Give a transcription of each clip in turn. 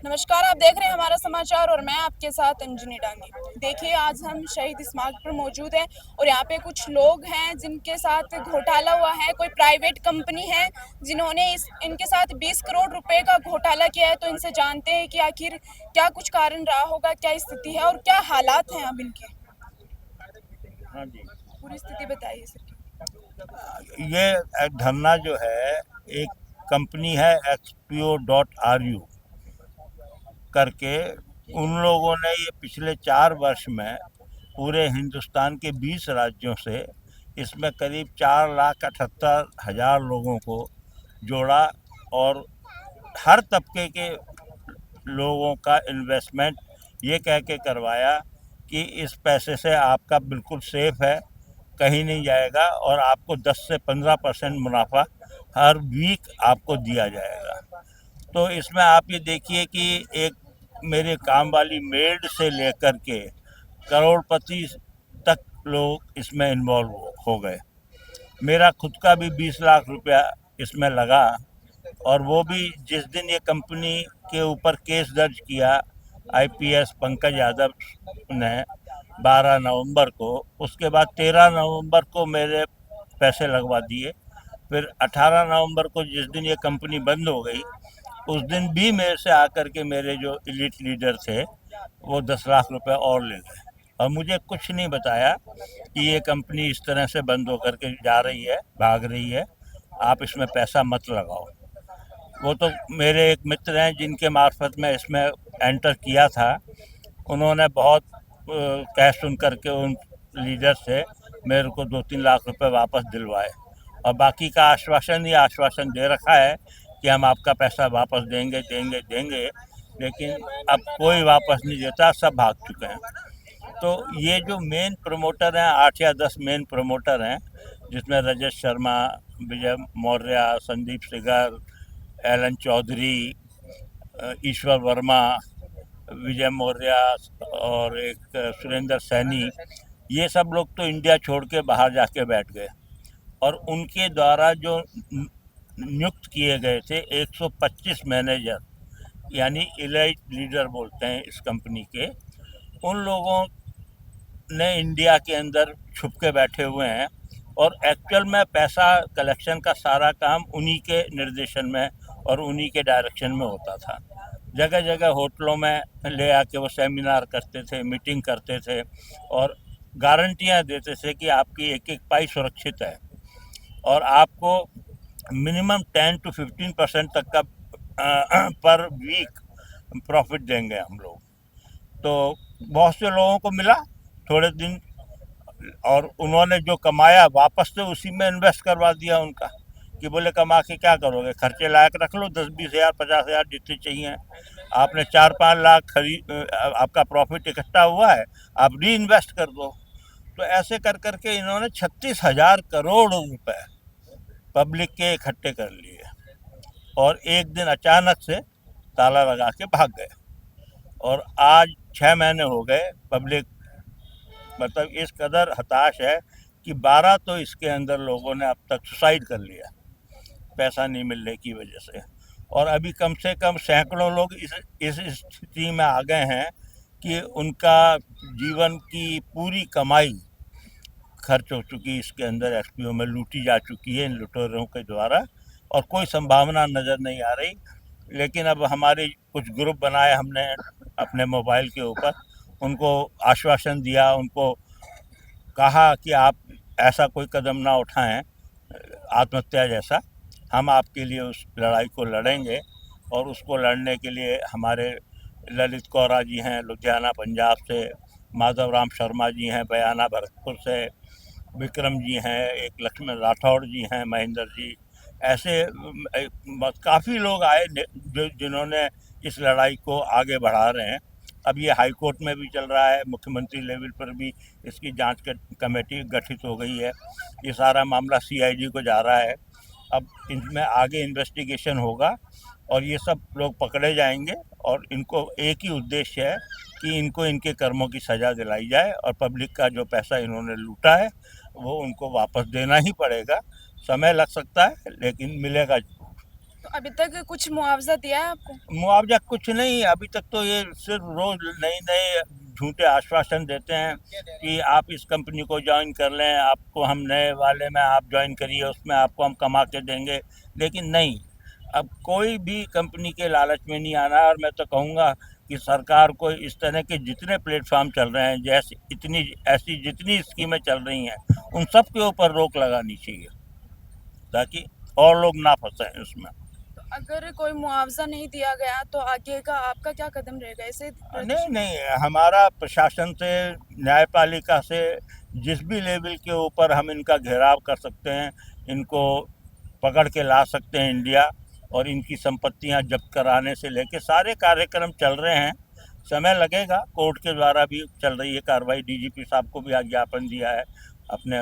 नमस्कार, आप देख रहे हैं हमारा समाचार और मैं आपके साथ अंजनी डांगी। देखिए, आज हम शहीद स्मारक पर मौजूद हैं और यहाँ पे कुछ लोग हैं जिनके साथ घोटाला हुआ है। कोई प्राइवेट कंपनी है जिन्होंने इनके साथ 20 करोड़ रुपए का घोटाला किया है। तो इनसे जानते हैं कि आखिर क्या कुछ कारण रहा होगा, क्या स्थिति है और क्या हालात हैं अब इनके। हाँ जी। पूरी स्थिति बताइए सर। ये धरना जो है, एक कंपनी है XPO.RU करके, उन लोगों ने ये पिछले 4 वर्ष में पूरे हिंदुस्तान के 20 राज्यों से इसमें करीब 4,78,000 लोगों को जोड़ा और हर तबके के लोगों का इन्वेस्टमेंट ये कह के करवाया कि इस पैसे से आपका बिल्कुल सेफ है, कहीं नहीं जाएगा और आपको 10 से 15% मुनाफा हर वीक आपको दिया जाएगा। तो इसमें आप ये देखिए कि एक मेरे काम वाली मेड से लेकर के करोड़पति तक लोग इसमें इन्वॉल्व हो गए। मेरा खुद का भी 20 लाख रुपया इसमें लगा और वो भी जिस दिन ये कंपनी के ऊपर केस दर्ज किया IPS पंकज यादव ने 12 नवंबर को, उसके बाद 13 नवंबर को मेरे पैसे लगवा दिए। फिर 18 नवंबर को जिस दिन ये कंपनी बंद हो गई, उस दिन भी मेरे से आकर के मेरे जो इलीट लीडर थे वो 10 लाख रुपए और ले गए और मुझे कुछ नहीं बताया कि ये कंपनी इस तरह से बंद होकर के जा रही है, भाग रही है, आप इसमें पैसा मत लगाओ। वो तो मेरे एक मित्र हैं जिनके मार्फत में इसमें एंटर किया था, उन्होंने बहुत कह सुन करके उन लीडर से मेरे को 2-3 लाख रुपए वापस दिलवाए और बाकी का आश्वासन ही आश्वासन दे रखा है कि हम आपका पैसा वापस देंगे देंगे देंगे, लेकिन अब कोई वापस नहीं देता, सब भाग चुके हैं। तो ये जो मेन प्रमोटर हैं, 8 या 10 मेन प्रमोटर हैं, जिसमें रजत शर्मा, विजय मौर्य, संदीप सिगर, एलन चौधरी, ईश्वर वर्मा, विजय मौर्य और एक सुरेंद्र सैनी, ये सब लोग तो इंडिया छोड़ के बाहर जाके बैठ गए और उनके द्वारा जो नियुक्त किए गए थे 125 मैनेजर, यानी इलाइट लीडर बोलते हैं इस कंपनी के, उन लोगों ने इंडिया के अंदर छुप के बैठे हुए हैं और एक्चुअल में पैसा कलेक्शन का सारा काम उन्हीं के निर्देशन में और उन्हीं के डायरेक्शन में होता था। जगह जगह होटलों में ले आके वो सेमिनार करते थे, मीटिंग करते थे और गारंटियां देते थे कि आपकी एक एक पाई सुरक्षित है और आपको मिनिमम 10 to 15% तक का पर वीक प्रॉफिट देंगे हम लोग। तो बहुत से लोगों को मिला थोड़े दिन और उन्होंने जो कमाया वापस से उसी में इन्वेस्ट करवा दिया उनका, कि बोले कमा के क्या करोगे, खर्चे लायक रख लो, 10-20 हज़ार 50 हज़ार जितने चाहिए। आपने 4-5 लाख खरीद, आपका प्रॉफिट इकट्ठा हुआ है, आप री इन्वेस्ट कर दो। तो ऐसे कर करके इन्होंने 36,000 करोड़ रुपए पब्लिक के इकट्ठे कर लिए और एक दिन अचानक से ताला लगा के भाग गए। और आज 6 महीने हो गए, पब्लिक मतलब इस कदर हताश है कि 12 तो इसके अंदर लोगों ने अब तक सुसाइड कर लिया पैसा नहीं मिलने की वजह से। और अभी कम से कम सैकड़ों लोग इस स्थिति में आ गए हैं कि उनका जीवन की पूरी कमाई खर्च हो चुकी, इसके अंदर XPO में लूटी जा चुकी है इन लुटेरों के द्वारा और कोई संभावना नज़र नहीं आ रही। लेकिन अब हमारे कुछ ग्रुप बनाए हमने अपने मोबाइल के ऊपर, उनको आश्वासन दिया, उनको कहा कि आप ऐसा कोई कदम ना उठाएं आत्महत्या जैसा, हम आपके लिए उस लड़ाई को लड़ेंगे। और उसको लड़ने के लिए हमारे ललित कौरा जी हैं लुधियाना पंजाब से, माधव राम शर्मा जी हैं बयाना भरतपुर से, विक्रम जी हैं, एक लक्ष्मण राठौड़ जी हैं, महेंद्र जी, ऐसे काफ़ी लोग आए जो जिन्होंने इस लड़ाई को आगे बढ़ा रहे हैं। अब ये हाई कोर्ट में भी चल रहा है, मुख्यमंत्री लेवल पर भी इसकी जांच कमेटी गठित हो गई है, ये सारा मामला CID को जा रहा है। अब इनमें आगे इन्वेस्टिगेशन होगा और ये सब लोग पकड़े जाएंगे और इनको एक ही उद्देश्य है कि इनको इनके कर्मों की सज़ा दिलाई जाए और पब्लिक का जो पैसा इन्होंने लूटा है वो उनको वापस देना ही पड़ेगा। समय लग सकता है लेकिन मिलेगा जरूर। तो अभी तक कुछ मुआवजा दिया है आपको? मुआवजा कुछ नहीं, अभी तक तो ये सिर्फ रोज नए नए झूठे आश्वासन देते हैं कि आप इस कंपनी को ज्वाइन कर लें, आपको हम नए वाले में आप ज्वाइन करिए, उसमें आपको हम कमा के देंगे। लेकिन नहीं, अब कोई भी कंपनी के लालच में नहीं आना है। और मैं तो कहूँगा कि सरकार को इस तरह के जितने प्लेटफॉर्म चल रहे हैं, जैसे इतनी ऐसी जितनी स्कीमें चल रही हैं, उन सब के ऊपर रोक लगानी चाहिए, ताकि और लोग ना फंसें इसमें। तो अगर कोई मुआवजा नहीं दिया गया तो आगे का आपका क्या कदम रहेगा? ऐसे नहीं नहीं, हमारा प्रशासन से, न्यायपालिका से, जिस भी लेवल के ऊपर हम इनका घेराव कर सकते हैं, इनको पकड़ के ला सकते हैं इंडिया, और इनकी संपत्तियां जब्त कराने से लेके सारे कार्यक्रम चल रहे हैं। समय लगेगा, कोर्ट के द्वारा भी चल रही है कार्रवाई। डीजीपी साहब को भी ज्ञापन दिया है, अपने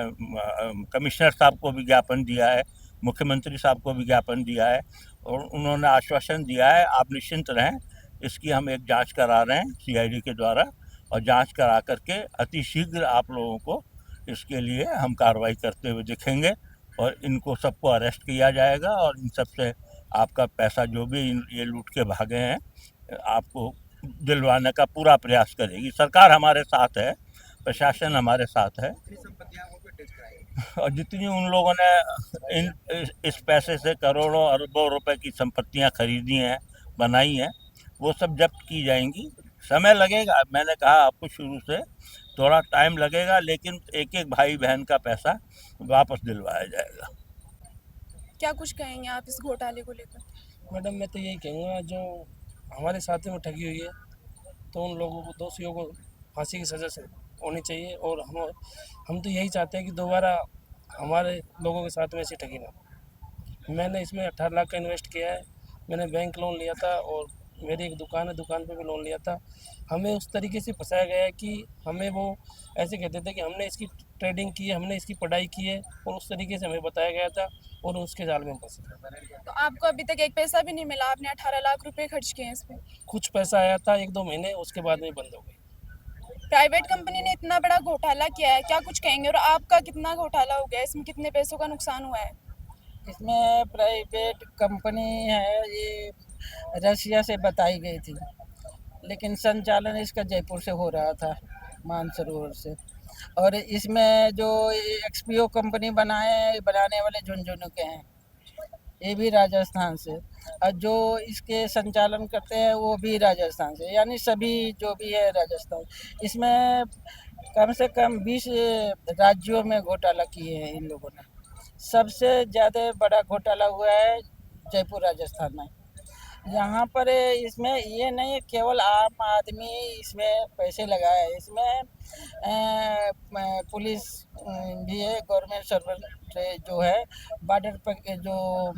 कमिश्नर साहब को भी ज्ञापन दिया है, मुख्यमंत्री साहब को भी ज्ञापन दिया है, और उन्होंने आश्वासन दिया है आप निश्चिंत रहें, इसकी हम एक जांच करा रहे हैं सीआईडी के द्वारा, और जांच करा करके अतिशीघ्र आप लोगों को इसके लिए हम कार्रवाई करते हुए दिखेंगे, और इनको सबको अरेस्ट किया जाएगा, और इन सब से आपका पैसा जो भी ये लूट के भागे हैं, आपको दिलवाने का पूरा प्रयास करेगी। सरकार हमारे साथ है, प्रशासन हमारे साथ है, और जितनी उन लोगों ने इस पैसे से करोड़ों अरबों रुपए की संपत्तियां खरीदी हैं, बनाई हैं, वो सब जब्त की जाएंगी। समय लगेगा, मैंने कहा आपको शुरू से, थोड़ा टाइम लगेगा, लेकिन एक एक भाई बहन का पैसा वापस दिलवाया जाएगा। क्या कुछ कहेंगे आप इस घोटाले को लेकर? मैडम, मैं तो यही कहूँगा, जो हमारे साथ में ठगी हुई है तो उन लोगों को, दोषियों को फांसी की सज़ा से होनी चाहिए। और हम तो यही चाहते हैं कि दोबारा हमारे लोगों के साथ में ऐसी ठगी ना हो। मैंने इसमें 18 लाख का इन्वेस्ट किया है। मैंने बैंक लोन लिया था, और मेरी एक दुकान है, दुकान पे भी लोन लिया था। हमें उस तरीके से फंसाया गया है कि हमें वो ऐसे कहते थे कि हमने इसकी ट्रेडिंग की है, हमने इसकी पढ़ाई की है, और उस तरीके से हमें बताया गया था, और उसके जाल में फंसे। तो आपको अभी तक एक पैसा भी नहीं मिला? आपने 18 लाख रुपए खर्च किए हैं इस पे। कुछ पैसा आया था 1-2 महीने, उसके बाद में बंद हो गई। प्राइवेट कंपनी ने इतना बड़ा घोटाला किया है, क्या कुछ कहेंगे? और आपका कितना घोटाला हो गया, इसमें कितने पैसों का नुकसान हुआ है? इसमें प्राइवेट कंपनी है, ये रशिया से बताई गई थी, लेकिन संचालन इसका जयपुर से हो रहा था, मानसरोवर से। और इसमें जो एक्सपीओ कंपनी बनाने वाले झुंझुनू के हैं, ये भी राजस्थान से, और जो इसके संचालन करते हैं वो भी राजस्थान से, यानी सभी जो भी है राजस्थान। इसमें कम से कम 20 राज्यों में घोटाला किए हैं इन लोगों ने। सबसे ज़्यादा बड़ा घोटाला हुआ है जयपुर राजस्थान में। यहाँ पर इसमें ये नहीं केवल आम आदमी इसमें पैसे लगाया है, इसमें पुलिस भी है, गवर्नमेंट सर्वेंट जो है, बॉर्डर पर के जो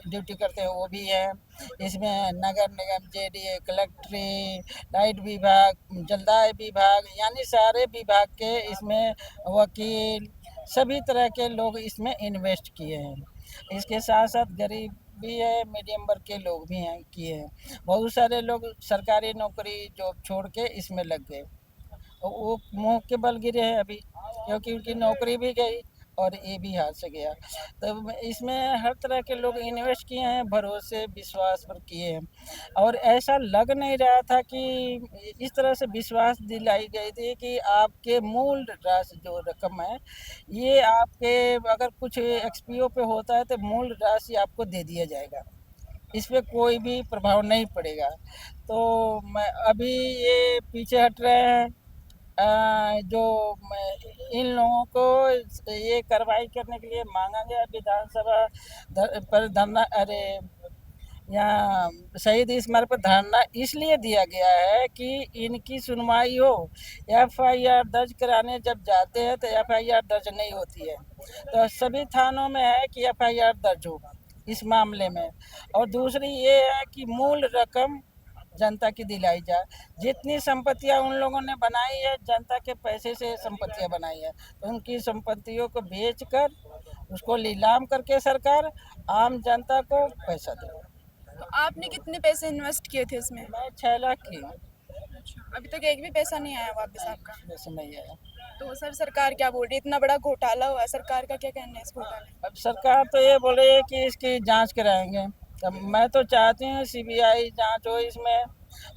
ड्यूटी करते हैं वो भी है। इसमें नगर निगम, जेडीए, कलेक्ट्री, लाइट विभाग, जलदाय विभाग, यानी सारे विभाग के इसमें वकील, सभी तरह के लोग इसमें इन्वेस्ट किए हैं। इसके साथ साथ गरीब भी है, मीडियम वर्ग के लोग भी हैं, किए हैं। बहुत सारे लोग सरकारी नौकरी जॉब छोड़ के इसमें लग गए, और वो मुंह के बल गिरे हैं अभी, क्योंकि उनकी नौकरी भी गई और ये भी हाथ से गया। तो इसमें हर तरह के लोग इन्वेस्ट किए हैं, भरोसे विश्वास पर किए हैं, और ऐसा लग नहीं रहा था कि इस तरह से विश्वास दिलाई गई थी कि आपके मूल राशि जो रकम है, ये आपके अगर कुछ एक्सपीओ पे होता है तो मूल राशि आपको दे दिया जाएगा, इस पर कोई भी प्रभाव नहीं पड़ेगा। तो मैं अभी ये पीछे हट रहे हैं, जो इन लोगों को ये कार्रवाई करने के लिए मांगा गया विधानसभा पर धरना, अरे यहाँ शहीद स्मारक पर धरना इसलिए दिया गया है कि इनकी सुनवाई हो। एफआईआर दर्ज कराने जब जाते हैं तो एफआईआर दर्ज नहीं होती है, तो सभी थानों में है कि एफआईआर दर्ज हो इस मामले में। और दूसरी ये है कि मूल रकम जनता की दिलाई जाए। जितनी संपत्तियां उन लोगों ने बनाई है, जनता के पैसे से संपत्तियां बनाई है, तो उनकी संपत्तियों को बेचकर उसको नीलाम करके सरकार आम जनता को पैसा दे। तो आपने कितने पैसे इन्वेस्ट किए थे इसमें? मैं 6 लाख की अच्छा, अभी तक एक भी पैसा नहीं आया वापस आपका? वैसे नहीं आया। तो सर सरकार क्या बोल रही है? इतना बड़ा घोटाला हुआ है, सरकार का क्या कहना है इस घोटाले में? अब सरकार तो ये बोल रही है कि इसकी जांच कराएंगे, तो मैं तो चाहती हूँ सीबीआई जांच हो इसमें,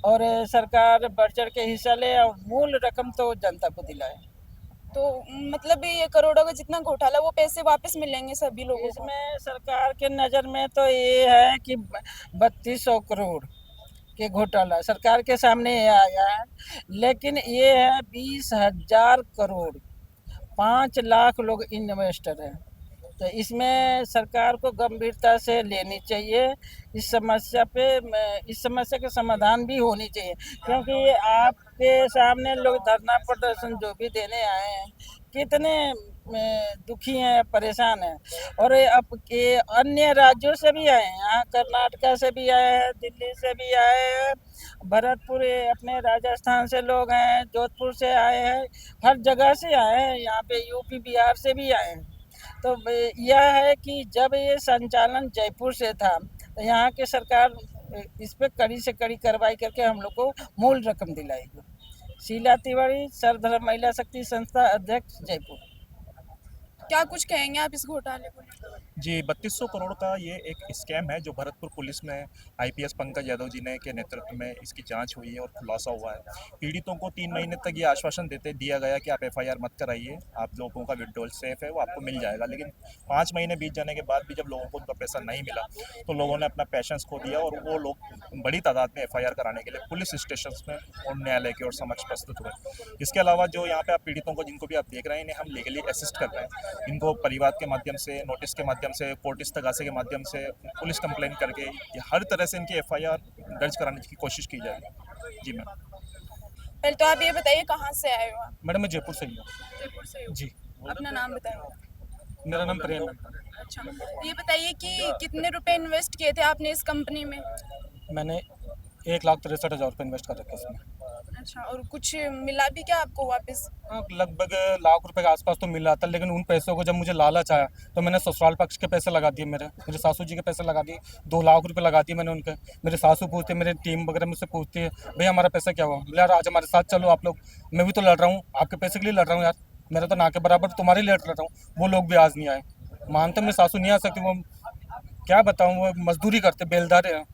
और सरकार बढ़ चढ़ के हिस्सा ले और मूल रकम तो जनता को दिलाए। तो मतलब ये करोड़ों का जितना घोटाला वो पैसे वापस मिलेंगे सभी लोगों को? इसमें सरकार के नज़र में तो ये है कि 3200 करोड़ के घोटाला सरकार के सामने ये आया है, लेकिन ये है 20,000 करोड़, 5 लाख लोग इन्वेस्टर हैं। तो इसमें सरकार को गंभीरता से लेनी चाहिए इस समस्या पे, इस समस्या के समाधान भी होनी चाहिए, क्योंकि आपके सामने लोग धरना प्रदर्शन जो भी देने आए हैं कितने दुखी हैं, परेशान हैं, और ये अब के अन्य राज्यों से भी आए हैं, यहाँ कर्नाटका से भी आए हैं, दिल्ली से भी आए हैं, भरतपुर ये अपने राजस्थान से लोग हैं, जोधपुर से आए हैं, हर जगह से आए हैं, यहाँ पे यूपी बिहार से भी आए हैं। तो यह है कि जब ये संचालन जयपुर से था तो यहाँ की सरकार इस पे कड़ी से कड़ी कार्रवाई करके हम लोग को मूल रकम दिलाएगी। शीला तिवारी, सर्वधर्म महिला शक्ति संस्था अध्यक्ष, जयपुर। क्या कुछ कहेंगे आप इस घोटाले को लेकर? जी 3200 करोड़ का ये एक स्कैम है जो भरतपुर पुलिस में आईपीएस पंकज यादव जी ने के नेतृत्व में इसकी जांच हुई है और खुलासा हुआ है। पीड़ितों को 3 महीने तक ये आश्वासन दिया गया कि आप एफआईआर मत कराइए, आप लोगों का विड्रॉल सेफ है, वो आपको मिल जाएगा। लेकिन 5 महीने बीत जाने के बाद भी जब लोगों को उनका पैसा नहीं मिला तो लोगों ने अपना पैशंस खो दिया और वो लोग बड़ी तादाद में एफआईआर कराने के लिए पुलिस स्टेशन में और न्यायालय की ओर समक्ष प्रस्तुत हुए। इसके अलावा जो यहाँ पे आप पीड़ितों को जिनको भी आप देख रहे हैं, इन्हें हम लीगली असिस्ट कर रहे हैं। इनको परिवार के माध्यम से, नोटिस के माध्यम से, कोर्ट इस्तगासे के माध्यम से, पुलिस कंप्लेंट करके ये हर तरह से इनकी एफआईआर दर्ज कराने की कोशिश की जाएगी। जी मैम। पहले तो आप ये बताइए कहाँ से आए हो आप? मैडम मैं जयपुर से ही हूँ। जयपुर से हो? जी अपना नाम बताइए। मेरा नाम प्रेम है। अच्छा, ये बताइए कि कितने रुपए इन्वेस्ट किए थे आपने इस कंपनी में? मैंने 1,63,000 रुपये इन्वेस्ट कर रखे इसमें। अच्छा, और कुछ मिला भी क्या आपको वापस? हाँ, लगभग लाख रुपए के आसपास तो मिल रहा था, लेकिन उन पैसों को जब मुझे लालच आया तो मैंने ससुराल पक्ष के पैसे लगा दिए, मेरे सासू जी के पैसे लगा दिए, 2 लाख रुपए लगा दिए मैंने उनके। मेरे सासू पूछते, मेरे टीम वगैरह मुझसे पूछती है, भैया हमारा पैसा क्या हुआ? बोले यार आज हमारे साथ चलो आप लोग, मैं भी तो लड़ रहा हूँ, आपके पैसे के लिए लड़ रहा हूँ यार, मेरा तो ना के बराबर तुम्हारे लिए लड़ रहा हूँ। वो लोग भी आज नहीं आए, मानते मेरे सासू नहीं आ सकती, वो क्या बताऊँ, वो मजदूरी करते, बेलदारे हैं।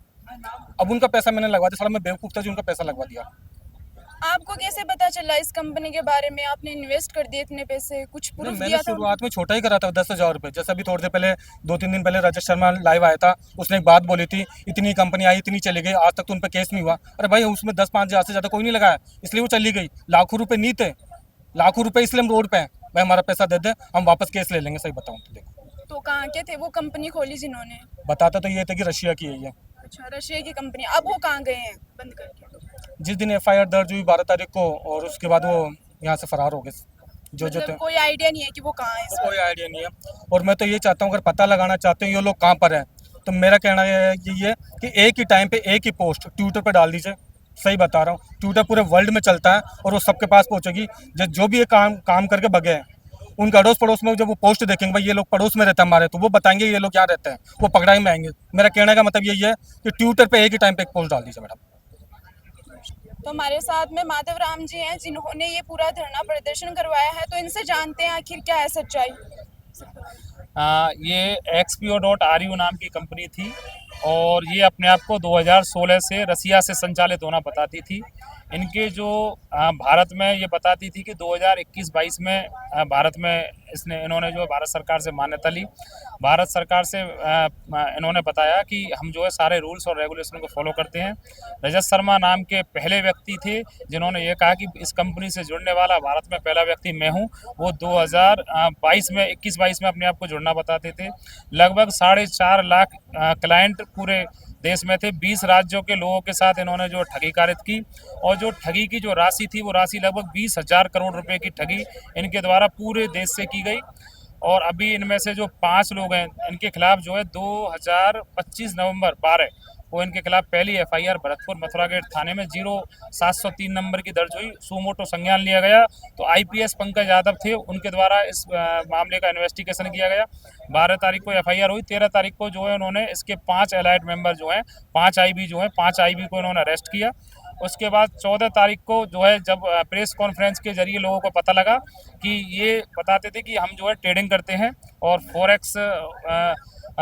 अब उनका पैसा मैंने लगवा दिया, साला मैं बेवकूफ़ था जो उनका पैसा लगवा दिया। आपको कैसे पता चला इस कंपनी के बारे में? आपने इन्वेस्ट कर दिए इतने पैसे, कुछ प्रूफ मैंने दिया था? शुरुआत में छोटा ही करा था 10,000 रुपये। जैसे अभी थोड़ी देर पहले 2-3 दिन पहले रजत शर्मा लाइव आया था, उसने एक बात बोली थी, इतनी कंपनी आई इतनी चली गई, आज तक तो उन पर केस नहीं हुआ। अरे भाई उसमें 10-5 हज़ार से ज़्यादा कोई नहीं लगाया, इसलिए वो चली गई। लाखों रुपये नहीं थे, लाखों रुपये इसलिए हम रोड पे हैं, भाई हमारा पैसा दे दे, हम वापस केस ले लेंगे। सही बताऊँ तो देखो, तो कहाँ के थे वो कंपनी खोली जिन्होंने? बताता तो ये था कि रशिया की है ये। अच्छा, रशिया की कंपनी। अब वो कहाँ गए हैं बंद करके? जिस दिन एफआईआर दर्ज हुई 12 तारीख को, और उसके बाद वो यहाँ से फरार हो गए जो थे। मतलब कोई आइडिया नहीं है कि वो कहाँ है इस वक्त? कोई आइडिया नहीं है। और मैं तो ये चाहता हूँ, अगर पता लगाना चाहते हैं ये लोग कहाँ पर हैं, तो मेरा कहना ये है कि एक ही टाइम पे एक ही पोस्ट ट्विटर पे डाल दीजिए। सही बता रहा हूँ, ट्विटर पूरे वर्ल्ड में चलता है और वो सबके पास पहुँचेगी। जो भी ये काम करके भगे हैं, उनके अड़ोस पड़ोस में जब वो पोस्ट देखेंगे, भाई ये लोग पड़ोस में रहते हैं हमारे, तो वो बताएंगे ये लोग यहाँ रहते हैं, वो पकड़ाई में आएंगे। मेरा कहने का मतलब यही है कि ट्विटर पे एक ही टाइम पे एक पोस्ट डाल दीजिए मैडम। तो हमारे साथ में माधव राम जी हैं जिन्होंने ये पूरा धरना प्रदर्शन करवाया है, तो इनसे जानते हैं आखिर क्या है सच्चाई। ये XPO.RU नाम की कंपनी थी और ये अपने आप को 2016 से रसिया से संचालित होना बताती थी। इनके जो भारत में ये बताती थी कि 2021-22 में भारत में इन्होंने जो भारत सरकार से मान्यता ली। भारत सरकार से इन्होंने बताया कि हम जो है सारे रूल्स और रेगुलेशन को फॉलो करते हैं। रजत शर्मा नाम के पहले व्यक्ति थे जिन्होंने ये कहा कि इस कंपनी से जुड़ने वाला भारत में पहला व्यक्ति मैं हूँ। वो 2021-22 में अपने आप को जुड़ना बताते थे। लगभग 4.5 लाख क्लाइंट पूरे देश में थे। 20 राज्यों के लोगों के साथ इन्होंने जो ठगी कारित की, और जो ठगी की जो राशि थी वो राशि लगभग 20,000 करोड़ रुपए की ठगी इनके द्वारा पूरे देश से की गई। और अभी इनमें से जो 5 लोग हैं इनके खिलाफ जो है 2025 नवंबर 12 को इनके खिलाफ पहली एफआईआर भरतपुर मथुरा गेट थाने में 0703 नंबर की दर्ज हुई। सुमोटो संज्ञान लिया गया। तो आईपीएस पंकज यादव थे, उनके द्वारा इस मामले का इन्वेस्टिगेशन किया गया। 12 तारीख को एफआईआर हुई। 13 तारीख को जो है उन्होंने इसके 5 एलाइड मेंबर जो हैं, 5 आईबी को इन्होंने अरेस्ट किया। उसके बाद 14 तारीख को जो है जब प्रेस कॉन्फ्रेंस के जरिए लोगों को पता लगा कि ये बताते थे कि हम जो है ट्रेडिंग करते हैं और फॉरेक्स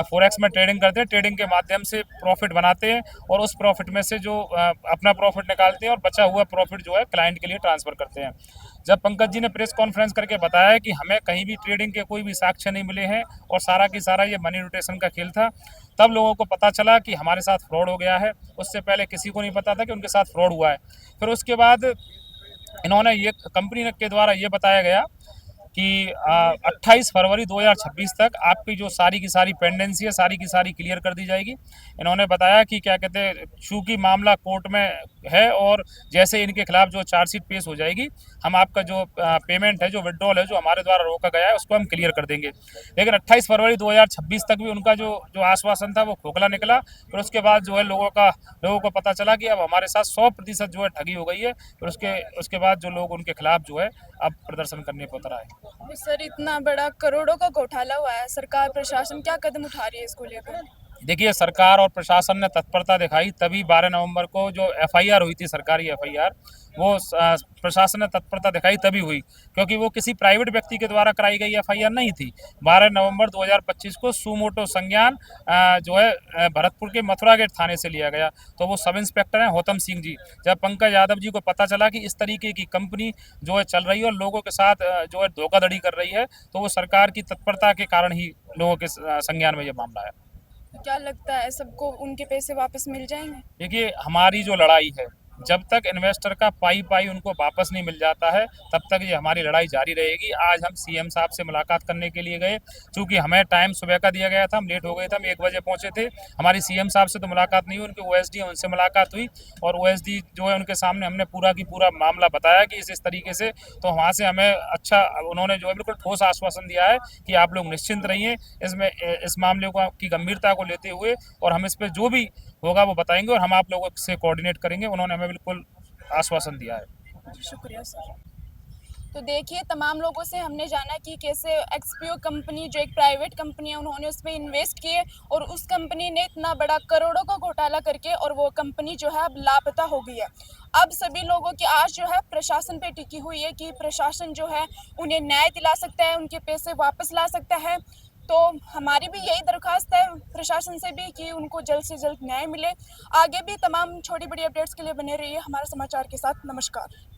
फॉरेक्स में ट्रेडिंग करते हैं, ट्रेडिंग के माध्यम से प्रॉफिट बनाते हैं और उस प्रॉफिट में से जो अपना प्रॉफिट निकालते हैं और बचा हुआ प्रॉफिट जो है क्लाइंट के लिए ट्रांसफ़र करते हैं। जब पंकज जी ने प्रेस कॉन्फ्रेंस करके बताया कि हमें कहीं भी ट्रेडिंग के कोई भी साक्ष्य नहीं मिले हैं और सारा की सारा ये मनी रोटेशन का खेल था, तब लोगों को पता चला कि हमारे साथ फ्रॉड हो गया है। उससे पहले किसी को नहीं पता था कि उनके साथ फ्रॉड हुआ है। फिर उसके बाद इन्होंने ये कंपनी के द्वारा ये बताया गया कि 28 फरवरी 2026 तक आपकी जो सारी की सारी पेंडेंसी है सारी की सारी क्लियर कर दी जाएगी। इन्होंने बताया कि क्या कहते हैं, चूँकि मामला कोर्ट में है और जैसे इनके खिलाफ जो चार्जशीट पेश हो जाएगी, हम आपका जो पेमेंट है, जो विड्रॉल है, जो हमारे द्वारा रोका गया है, उसको हम क्लियर कर देंगे। लेकिन 28 फरवरी 2026 तक भी उनका जो आश्वासन था वो खोखला निकला। फिर उसके बाद जो है लोगों को पता चला कि अब हमारे साथ 100% जो है ठगी हो गई है। फिर उसके बाद जो लोग उनके खिलाफ जो है अब प्रदर्शन करने पर उतर आए। तो सर, इतना बड़ा करोड़ों का घोटाला हुआ है, सरकार प्रशासन क्या कदम उठा रही है इसको लेकर? देखिए, सरकार और प्रशासन ने तत्परता दिखाई, तभी 12 नवंबर को जो एफआईआर हुई थी, सरकारी एफआईआर, वो प्रशासन ने तत्परता दिखाई तभी हुई, क्योंकि वो किसी प्राइवेट व्यक्ति के द्वारा कराई गई एफआईआर नहीं थी। 12 नवंबर 2025 को सुमोटो संज्ञान जो है भरतपुर के मथुरा गेट थाने से लिया गया। तो वो सब इंस्पेक्टर हैं होतम सिंह जी। जब पंकज यादव जी को पता चला कि इस तरीके की कंपनी जो है चल रही है और लोगों के साथ जो है धोखाधड़ी कर रही है, तो वो सरकार की तत्परता के कारण ही लोगों के संज्ञान में ये मामला है। तो क्या लगता है सबको उनके पैसे वापस मिल जाएंगे? देखिए, हमारी जो लड़ाई है, जब तक इन्वेस्टर का पाई उनको वापस नहीं मिल जाता है, तब तक ये हमारी लड़ाई जारी रहेगी। आज हम सीएम साहब से मुलाकात करने के लिए गए, चूँकि हमें टाइम सुबह का दिया गया था, हम लेट हो गए थे, हम 1 बजे पहुँचे थे। हमारी सीएम साहब से तो मुलाकात नहीं हुई, उनके ओएसडी हैं, उनसे मुलाकात हुई और ओएसडी जो है उनके सामने हमने पूरा की पूरा मामला बताया कि इस तरीके से। तो वहाँ से हमें उन्होंने जो है बिल्कुल ठोस आश्वासन दिया है कि आप लोग निश्चिंत रहिए, इस मामले की गंभीरता को लेते हुए, और हम इस पर जो भी होगा वो बताएंगे और हम आप लोगों से कोऑर्डिनेट करेंगे। उन्होंने हमें बिल्कुल आश्वासन दिया है। शुक्रिया सर। तो देखिए, तमाम लोगों से हमने जाना कि कैसे एक्सपीओ कंपनी जो एक प्राइवेट कंपनी है, उन्होंने उस पर इन्वेस्ट किए और उस कंपनी ने इतना बड़ा करोड़ों का घोटाला करके और वो कंपनी जो है अब लापता हो गई है। अब सभी लोगों की आश जो है प्रशासन पे टिकी हुई है कि प्रशासन जो है उन्हें न्याय दिला सकता है, उनके पैसे वापस ला सकता है। तो हमारी भी यही दरख्वास्त है प्रशासन से भी कि उनको जल्द से जल्द न्याय मिले। आगे भी तमाम छोटी बड़ी अपडेट्स के लिए बने रहिए हमारे समाचार के साथ। नमस्कार।